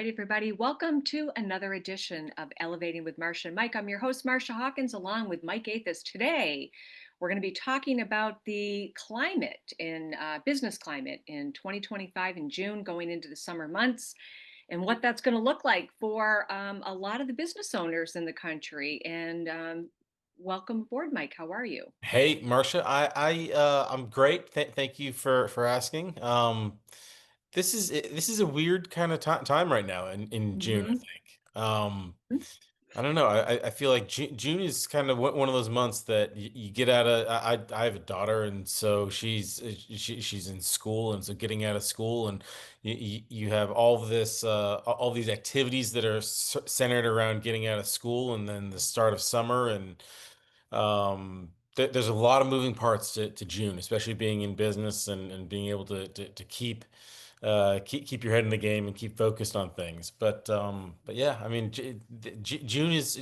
right, everybody. Welcome to another edition of Elevating with Marcia and Mike. I'm your host, Marcia.Hawkins, along with Mike Athos. Today, we're going to be talking about the climate in business climate in 2025 in June, going into the summer months, and what that's going to look like for a lot of the business owners in the country. And welcome aboard, Mike. How are you? Hey, Marcia, I'm great. Thank you for asking. This is a weird kind of time right now in June, I Hmm. think. I don't know. I feel like June is kind of one of those months that you get out of. I have a daughter, and so she's in school, and so getting out of school, and you have all of this all these activities that are centered around getting out of school, and then the start of summer, and there's a lot of moving parts to June, especially being in business and being able to keep your head in the game and keep focused on things. But yeah, I mean, June is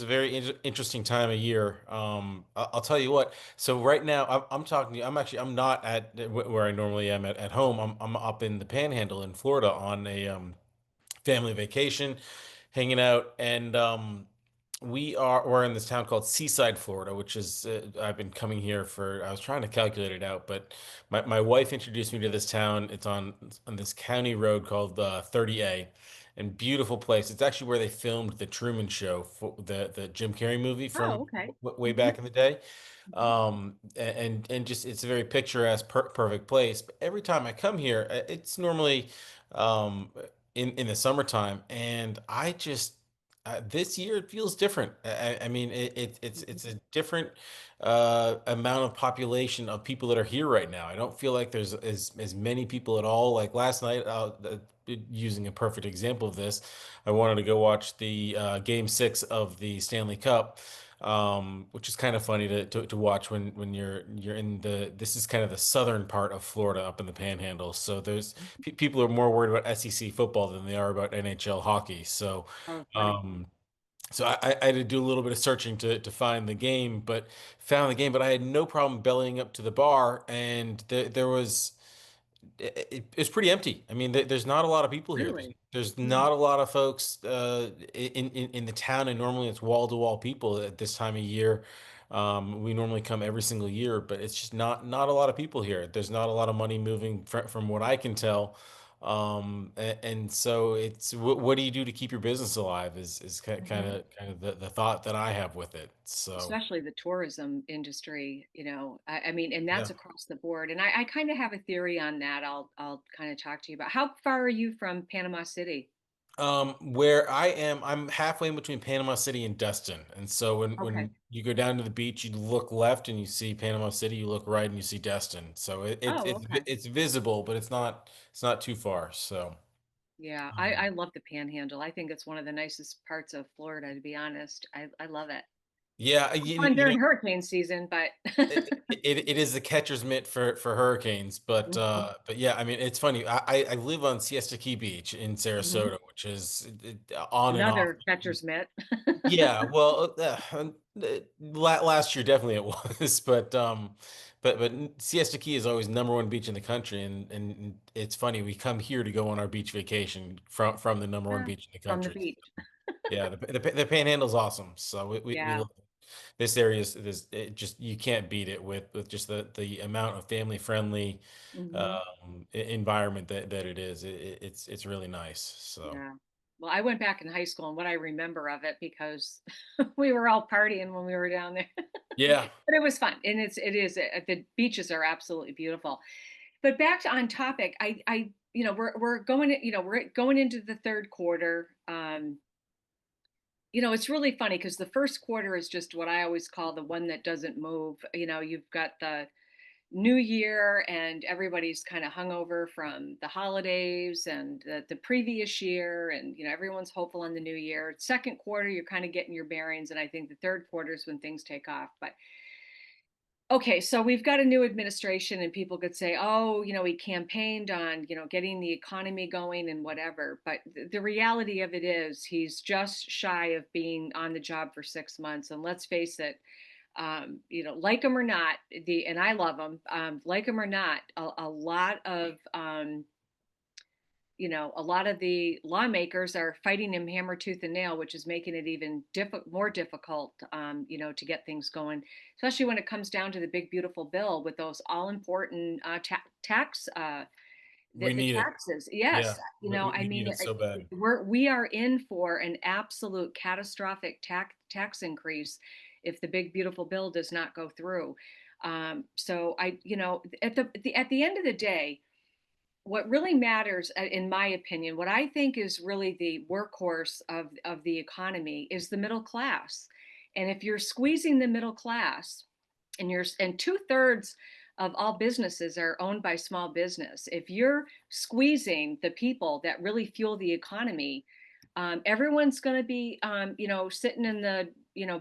a very interesting time of year. I'll tell you what. So right now, I'm talking to you. I'm not at where I normally am at home. I'm up in the Panhandle in Florida on a family vacation, hanging out, and we're in this town called Seaside, Florida, which is I've been coming here for. I was trying to calculate it out, but my wife introduced me to this town. It's on this county road called 30A, and beautiful place. It's actually where they filmed the Truman Show, for the Jim Carrey movie Oh, from okay. way Hmm. back in the day. And just it's a very picturesque, perfect place. But every time I come here, it's normally um, in the summertime, and I just this year it feels different. I mean, it's a different amount of population of people that are here right now. I don't feel like there's as many people at all. Like last night, using a perfect example of this, I wanted to go watch the Game 6 of the Stanley Cup, which is kind of funny to watch when you're in the this is kind of the southern part of Florida up in the Panhandle. So there's people are more worried about SEC football than they are about NHL hockey. Oh, funny. Um, so I had to do a little bit of searching to find the game, but found the game. But I had no problem bellying up to the bar, and there was it's pretty empty. I mean, there's not a lot of people here. Really? There's Hmm. not a lot of folks in the town, and normally it's wall to wall people at this time of year. We normally come every single year, but it's just not a lot of people here. There's not a lot of money moving from what I can tell. And so it's what do you do to keep your business alive is Hmm. kind of the thought that I have with it. So Especially the tourism industry, I mean, and yeah. that's across the board. And I kind of have a theory on that. I'll kind of talk to you about. How far are you from Panama City? Where I am, I'm halfway in between Panama City and Destin. And so Okay. when you go down to the beach, you look left and you see Panama City, you look right and you see Destin. So Oh, okay. it's visible, but it's not too far. So Yeah, I um, love the Panhandle. I think it's one of the nicest parts of Florida, to be honest. I love it. yeah, Fun you know, during hurricane season, but it is the catcher's mitt for hurricanes, Mhm. but yeah, I mean it's funny. I live on Siesta Key Beach in Mhm. Sarasota, which is on and off. Another catcher's mitt. Yeah, well, last year definitely it was, but Siesta Key is always number one beach in the country, and it's funny we come here to go on our beach vacation from the number one Ah, beach in the from the country. beach. Yeah, the Panhandle's awesome, so we Yeah. love this area is this it just you can't beat it with just the amount of family friendly Hmm. environment that it is. It's really nice. So Yeah. Well, I went back in high school and what I remember of it because we were all partying when we were down there. yeah. But it was fun. And the beaches are absolutely beautiful. But back to on topic, we're going into the third quarter. It's really funny because the first quarter is just what I always call the one that doesn't move. You've got the New Year and everybody's kind of hungover from the holidays and the previous year, and everyone's hopeful on the new year. Second quarter, you're kind of getting your bearings, and I think the third quarter is when things take off. But okay, so we've got a new administration, and people could say, oh, he campaigned on, getting the economy going and whatever. But the reality of it is, he's just shy of being on the job for 6 months. And let's face it, like him or not, and I love him, like him or not, a lot of a lot of the lawmakers are fighting him hammer tooth and nail, which is making it even more difficult, to get things going, especially when it comes down to the big beautiful bill with those all important tax We the need it. taxes. Yes, Yeah, we I need mean, it so bad. we are in for an absolute catastrophic tax increase if the big beautiful bill does not go through. So at the end of the day, what really matters, in my opinion, what I think is really the workhorse of the economy is the middle class. And if you're squeezing the middle class, and two-thirds of all businesses are owned by small business, if you're squeezing the people that really fuel the economy, everyone's going to be, sitting in the,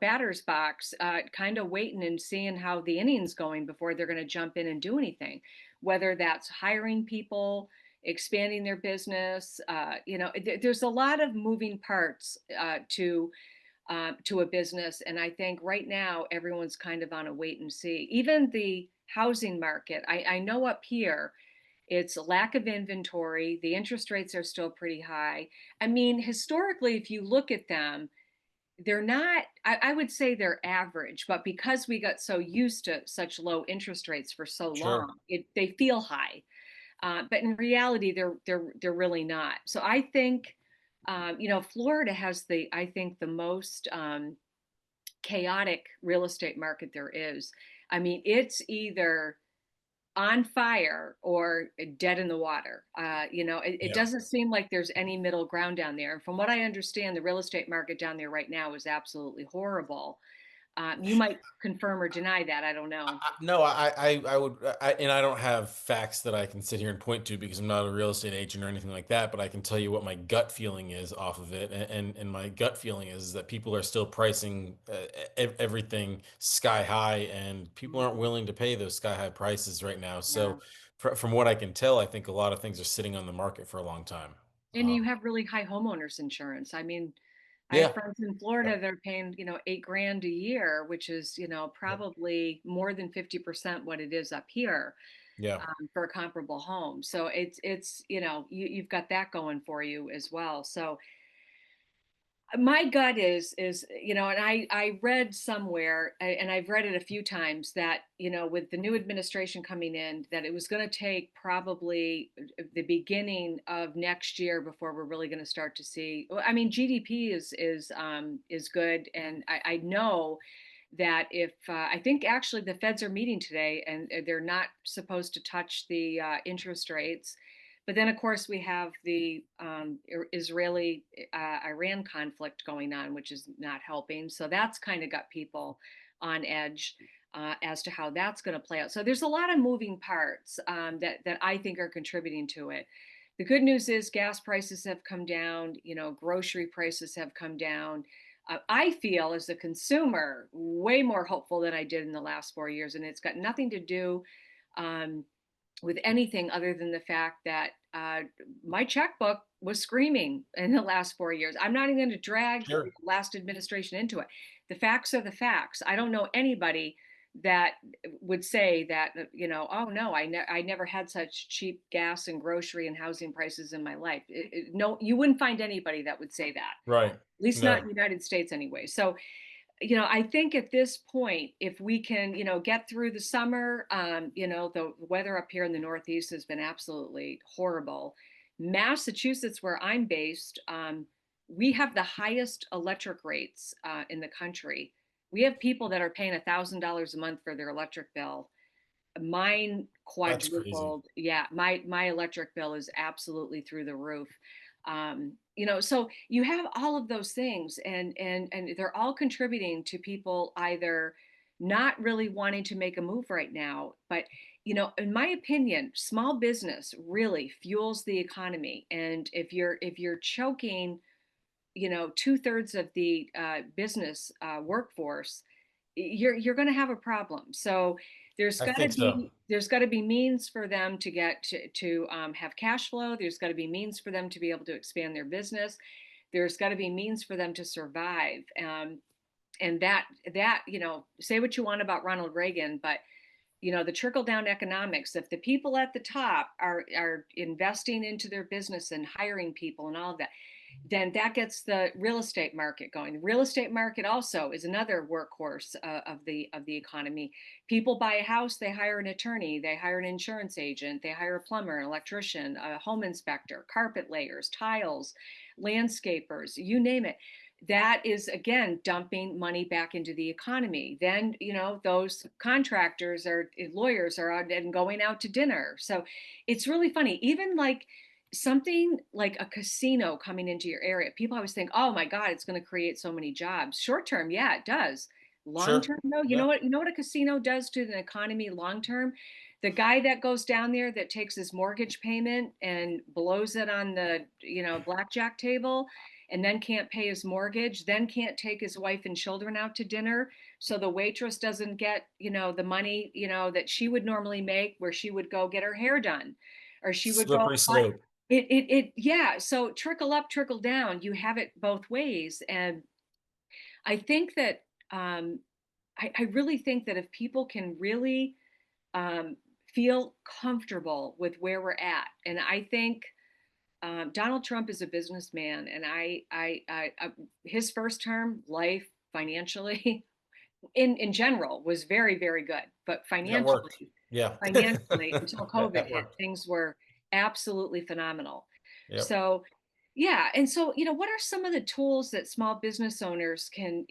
batter's box, kind of waiting and seeing how the inning's going before they're going to jump in and do anything, whether that's hiring people, expanding their business. There's a lot of moving parts, to a business. And I think right now everyone's kind of on a wait and see. Even the housing market, I know up here it's a lack of inventory. The interest rates are still pretty high. I mean, historically, if you look at them, they're not, I would say they're average, but because we got so used to such low interest rates for so Sure. long, they feel high. But in reality, they're really not. So I think, Florida has I think, the most chaotic real estate market there is. I mean, it's either on fire or dead in the water. It Yeah. doesn't seem like there's any middle ground down there. And from what I understand, the real estate market down there right now is absolutely horrible. You might confirm or deny that. I don't know. No, I would, and I don't have facts that I can sit here and point to because I'm not a real estate agent or anything like that. But I can tell you what my gut feeling is off of it, and my gut feeling is that people are still pricing everything sky high, and people aren't Mm, willing to pay those sky high prices right now. yeah. So, from what I can tell, I think a lot of things are sitting on the market for a long time. And Um, you have really high homeowners insurance. I mean, I have yeah, friends in yeah, Florida that are paying, 8 grand a year, which is, yeah, probably more than 50% what it is up here, yeah. for a comparable home. So you've got that going for you as well. So my gut is, and I read somewhere, and I've read it a few times, that with the new administration coming in, that it was going to take probably the beginning of next year before we're really going to start to see. Well, I mean, GDP is good, and I know that if I think actually the Feds are meeting today, and they're not supposed to touch the interest rates. But then, of course, we have the Israeli Iran conflict going on, which is not helping. So that's kind of got people on edge as to how that's going to play out. So there's a lot of moving parts, that I think are contributing to it. The good news is gas prices have come down. Grocery prices have come down. I feel, as a consumer, way more hopeful than I did in the last 4 years, and it's got nothing to do, um, with anything other than the fact that my checkbook was screaming in the last 4 years. I'm not even going to drag the Sure. last administration into it. The facts are the facts. I don't know anybody that would say that, oh no, I never had such cheap gas and grocery and housing prices in my life. No, you wouldn't find anybody that would say that, Right. at least not in No. the United States anyway. So I think at this point, if we can, get through the summer, the weather up here in the Northeast has been absolutely horrible. Massachusetts, where I'm based, we have the highest electric rates in the country. We have people that are paying $1,000 a month for their electric bill. Mine That's crazy. quadrupled. Yeah, my electric bill is absolutely through the roof. So you have all of those things, and they're all contributing to people either not really wanting to make a move right now. But in my opinion, small business really fuels the economy. And if you're choking, two-thirds of the business workforce, you're going to have a problem. So there's I got to think so. be there's got to be means for them to get to have cash flow. There's got to be means for them to be able to expand their business. There's got to be means for them to survive. And that say what you want about Ronald Reagan, but the trickle down economics. If the people at the top are investing into their business and hiring people and all of that, then that gets the real estate market going. The real estate market also is another workhorse of the economy. People buy a house, they hire an attorney, they hire an insurance agent, they hire a plumber, an electrician, a home inspector, carpet layers, tiles, landscapers, you name it. That is again dumping money back into the economy. Then those contractors or lawyers are out and going out to dinner. So it's really funny. Even like something like a casino coming into your area, people always think, oh my God, it's going to create so many jobs. Short term, yeah, it does. Long Sure. term, though, you know Yeah. what? You know what a casino does to the economy long term? The guy that goes down there that takes his mortgage payment and blows it on the blackjack table, and then can't pay his mortgage, then can't take his wife and children out to dinner. So the waitress doesn't get the money that she would normally make, where she would go get her hair done, or she would go Slippery buy slope. yeah. So trickle up, trickle down. You have it both ways. And I think that I really think that if people can really um, feel comfortable with where we're at, and I think Donald Trump is a businessman, and his first term, life financially, in general, was very, very good. But That worked. financially, Yeah. financially, until COVID That hit, worked. things were absolutely phenomenal. Yep. So, yeah. And so, what are some of the tools that small business owners can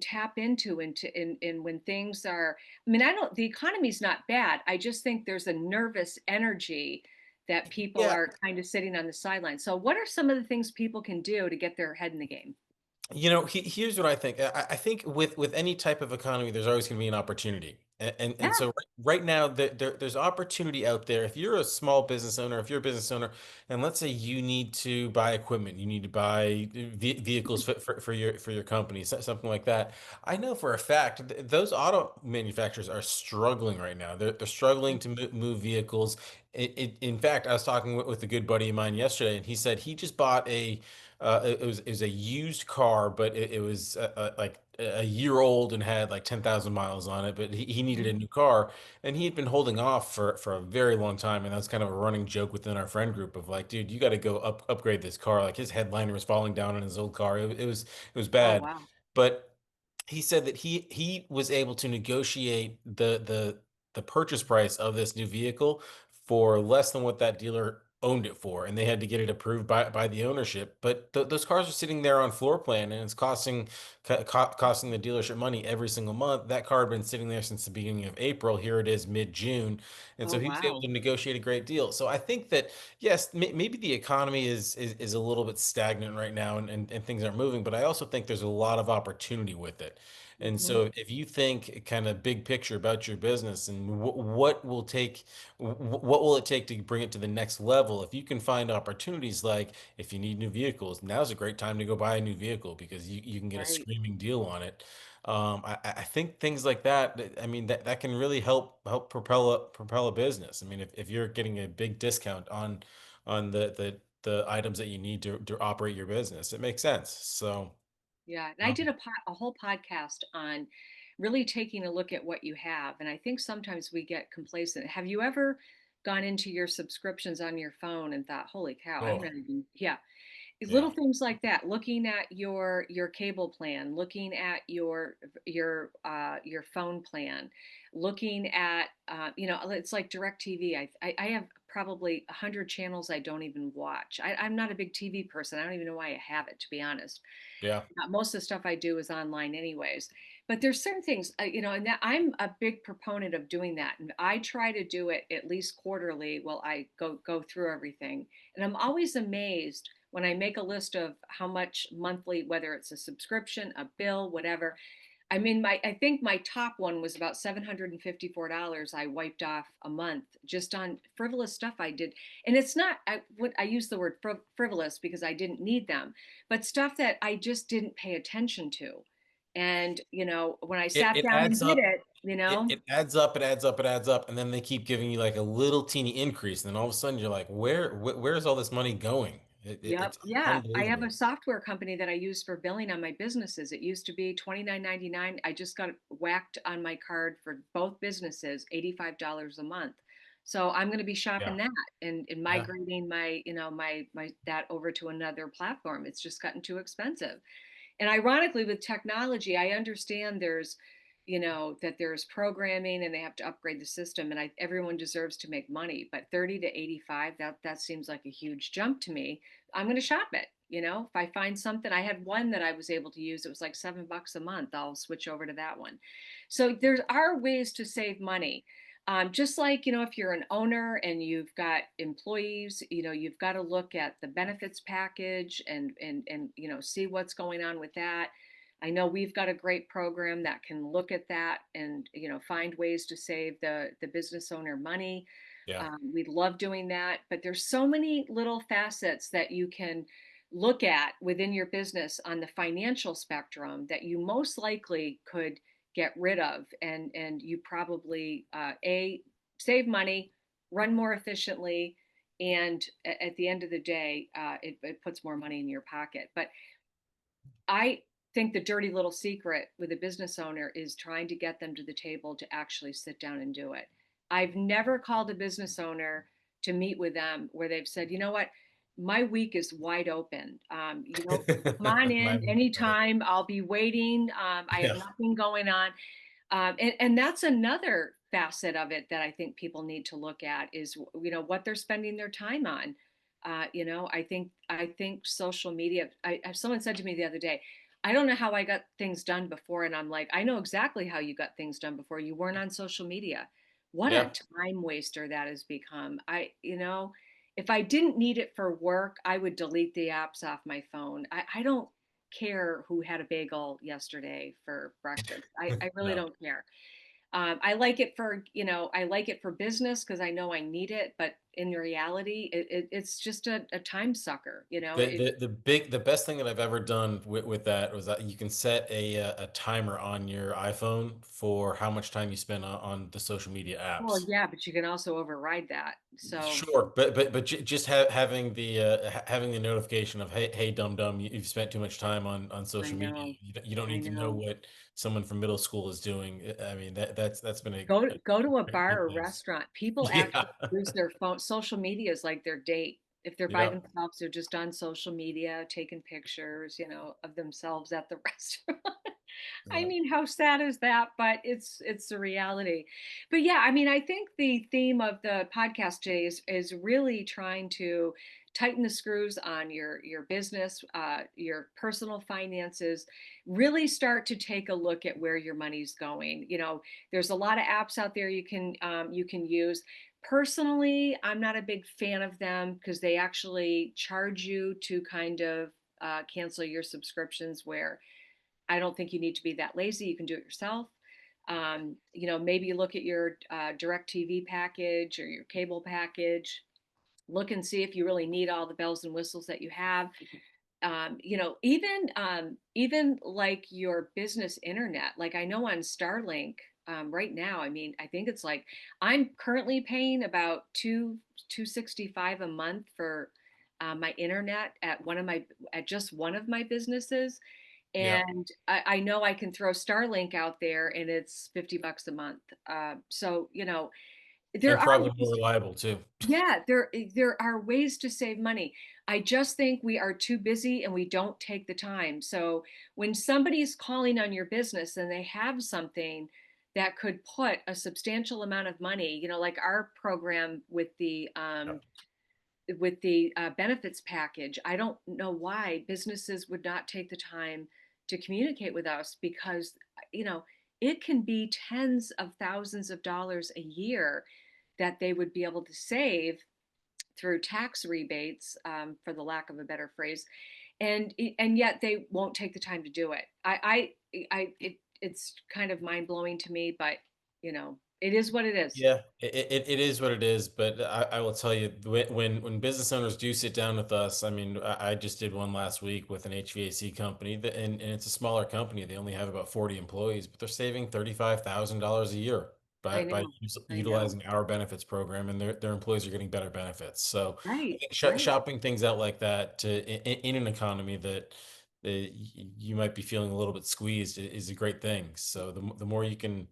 tap into in when things are, I mean, I don't, the economy's not bad. I just think there's a nervous energy that people Yeah. are kind of sitting on the sidelines. So, what are some of the things people can do to get their head in the game? Here's what I think. I think with any type of economy, there's always going to be an opportunity, and Yeah. so right now there's opportunity out there. If you're a small business owner, if you're a business owner, and let's say you need to buy equipment, you need to buy vehicles for your company, something like that. I know for a fact those auto manufacturers are struggling right now. They're struggling to move vehicles. In fact, I was talking with a good buddy of mine yesterday, and he said he just bought it was a used car, but it was like a year old and had like 10,000 miles on it. But he needed Mhm. a new car, and he had been holding off for a very long time. And that's kind of a running joke within our friend group of like, dude, you got to go upgrade this car. Like his headliner was falling down on his old car. It was Oh, bad, wow. but he said that he was able to negotiate the purchase price of this new vehicle for less than what that dealer owned it for, and they had to get it approved by the ownership. But those cars are sitting there on floor plan, and it's costing the dealership money every single month. That car had been sitting there since the beginning of April. Here it is mid-June, and Oh, so he was able wow. to negotiate a great deal. So I think that yes, maybe the economy is a little bit stagnant right now, and things aren't moving. But I also think there's a lot of opportunity with it. And Hmm. so if you think kind of big picture about your business and what what will it take to bring it to the next level, if you can find opportunities like if you need new vehicles, now's a great time to go buy a new vehicle because you can get a Right. screaming deal on it. I think things like that, I mean, that can really help propel a business. I mean, if you're getting a big discount on the items that you need to operate your business, it makes sense. So, Yeah, and I did um, a whole podcast on really taking a look at what you have, and I think sometimes we get complacent. Have you ever gone into your subscriptions on your phone and thought, "Holy cow, I'm oh, not even," yeah, little yeah. things like that, looking at your cable plan, looking at your phone plan, looking at it's like direct tv. I have probably 100 channels I don't even watch. I'm not a big TV person. I don't even know why I have it, to be honest. Yeah. Most of the stuff I do is online anyways. But there's certain things, and that I'm a big proponent of doing that. And I try to do it at least quarterly while I go through everything. And I'm always amazed when I make a list of how much monthly, whether it's a subscription, a bill, whatever. I mean, I think my top one was about $754 I wiped off a month just on frivolous stuff I did. And it's not, I use the word frivolous because I didn't need them, but stuff that I just didn't pay attention to. And, when I It sat it down and adds did up. it, It adds up, it adds up, it adds up, and then they keep giving you like a little teeny increase, and then all of a sudden you're like, where's all this money going? Yep. It's Yeah. I have a unbelievable. software company that I use for billing on my businesses. It used to be 29.99. I just got whacked on my card for both businesses, $85 a month. So I'm going to be shopping Yeah. that and Yeah. migrating my, my that over to another platform. It's just gotten too expensive. And ironically, with technology, I understand that there's programming and they have to upgrade the system, and everyone deserves to make money. But 30 to 85, that seems like a huge jump to me. I'm going to shop it. If I find something, I had one that I was able to use. It was like $7 a month. I'll switch over to that one. So there are ways to save money. Just like, if you're an owner and you've got employees, you've got to look at the benefits package and see what's going on with that. I know we've got a great program that can look at that and, find ways to save the business owner money. Yeah. We love doing that, but there's so many little facets that you can look at within your business on the financial spectrum that you most likely could get rid of, and you probably a save money, run more efficiently, and at the end of the day, it puts more money in your pocket. But I think the dirty little secret with a business owner is trying to get them to the table to actually sit down and do it. I've never called a business owner to meet with them where they've said, you know what, my week is wide open. Come on My in week, right. anytime. I'll be waiting. I have Yeah. nothing going on. And that's another facet of it that I think people need to look at is, what they're spending their time on. I think social media. Someone said to me the other day, I don't know how I got things done before, and I'm like, I know exactly how you got things done before. You weren't on social media. What a Yeah. time waster that has become. If I didn't need it for work, I would delete the apps off my phone. I don't care who had a bagel yesterday for breakfast. I really No. don't care. I like it for business because I know I need it, but in reality, it's just a time sucker. The best thing that I've ever done with that was that you can set a timer on your iPhone for how much time you spend on the social media Well, apps. yeah, but you can also override that. So Sure, but just having the notification of hey dum dum, you've spent too much time on I social media. know, You don't I need to know know. what someone from middle school is doing. I mean that's been a Go to a great bar thing or that I've- restaurant. People Yeah. actually use their phone. Social media is like their date. If they're by Yeah. themselves, they're just on social media, taking pictures, of themselves at the restaurant. I Yeah. mean, how sad is that? But it's the reality. But yeah, I mean, I think the theme of the podcast today is really trying to tighten the screws on your business, your personal finances. Really start to take a look at where your money's going. There's a lot of apps out there you can use. Personally, I'm not a big fan of them because they actually charge you to kind of cancel your subscriptions where I don't think you need to be that lazy. You can do it yourself. Maybe look at your direct TV package or your cable package. Look and see if you really need all the bells and whistles that you have. Even like your business internet. Like I know on Starlink right now. I mean, I think it's like I'm currently paying about 265 a month for my internet at just one of my businesses, Yeah. and I know I can throw Starlink out there and it's $50 a month. So there And are probably more ways, reliable too. yeah, there are ways to save money. I just think we are too busy and we don't take the time. So when somebody's calling on your business and they have something that could put a substantial amount of money, like our program with the benefits package. I don't know why businesses would not take the time to communicate with us because, you know, it can be tens of thousands of dollars a year that they would be able to save through tax rebates, for the lack of a better phrase, and yet they won't take the time to do it. It's kind of mind blowing to me, but it is what it is. Yeah, it is what it is, but I will tell you when business owners do sit down with us, I mean, I just did one last week with an HVAC company and it's a smaller company. They only have about 40 employees, but they're saving $35,000 a year. by I know. I know. utilizing our benefits program, and their employees are getting better benefits. So I Right, think right. shopping things out like that in an economy that you might be feeling a little bit squeezed is a great thing. So the more you can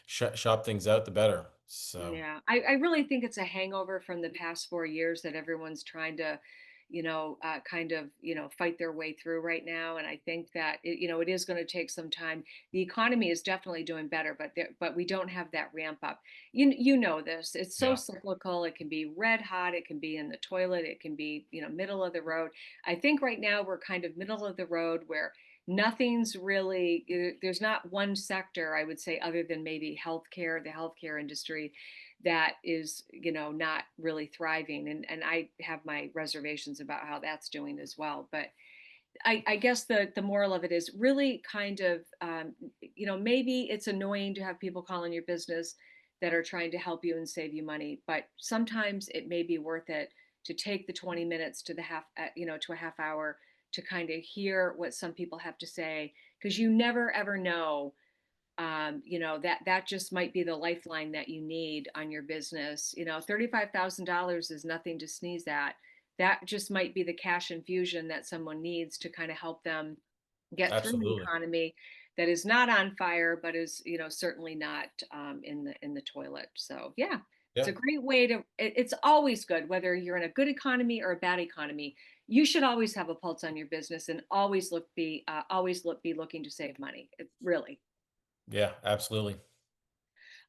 shop things out, the better. So Yeah, I really think it's a hangover from the past 4 years that everyone's trying to, kind of, fight their way through right now. And I think that it is going to take some time. The economy is definitely doing better, but we don't have that ramp up. You know this. It's so yeah, cyclical. It can be red hot. It can be in the toilet. It can be, middle of the road. I think right now we're kind of middle of the road where nothing's really there's not one sector I would say other than maybe healthcare, the healthcare industry that is not really thriving, and I have my reservations about how that's doing as well. But I guess the moral of it is really kind of maybe it's annoying to have people call in your business that are trying to help you and save you money, but sometimes it may be worth it to take the 20 minutes to the to a half hour to kind of hear what some people have to say, because you never ever know, that just might be the lifeline that you need on your business. $35,000 is nothing to sneeze at. That just might be the cash infusion that someone needs to kind of help them get through an absolutely. economy that is not on fire, but is certainly not in the toilet. So yeah, it's Yeah. a great way to. It's always good whether you're in a good economy or a bad economy. You should always have a pulse on your business and be looking to save money. Really. Yeah, absolutely.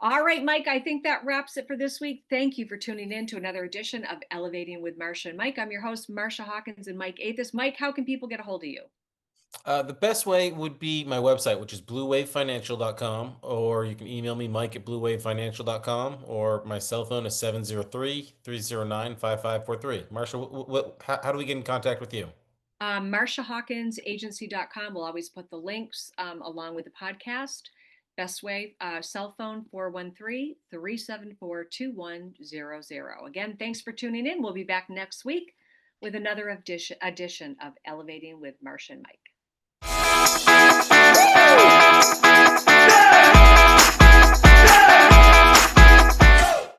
All right, Mike, I think that wraps it for this week. Thank you for tuning in to another edition of Elevating with Marcia and Mike. I'm your host, Marcia.Hawkins and Mike Athis. Mike, how can people get a hold of you? The best way would be my website, which is bluewavefinancial.com, or you can email me, Mike at bluewavefinancial.com, or my cell phone is 703-309-5543. Marshall, how do we get in contact with you? MarciaHawkinsAgency.com. We'll always put the links along with the podcast. Best way, cell phone 413-374-2100. Again, thanks for tuning in. We'll be back next week with another edition of Elevating with Marcia and Mike.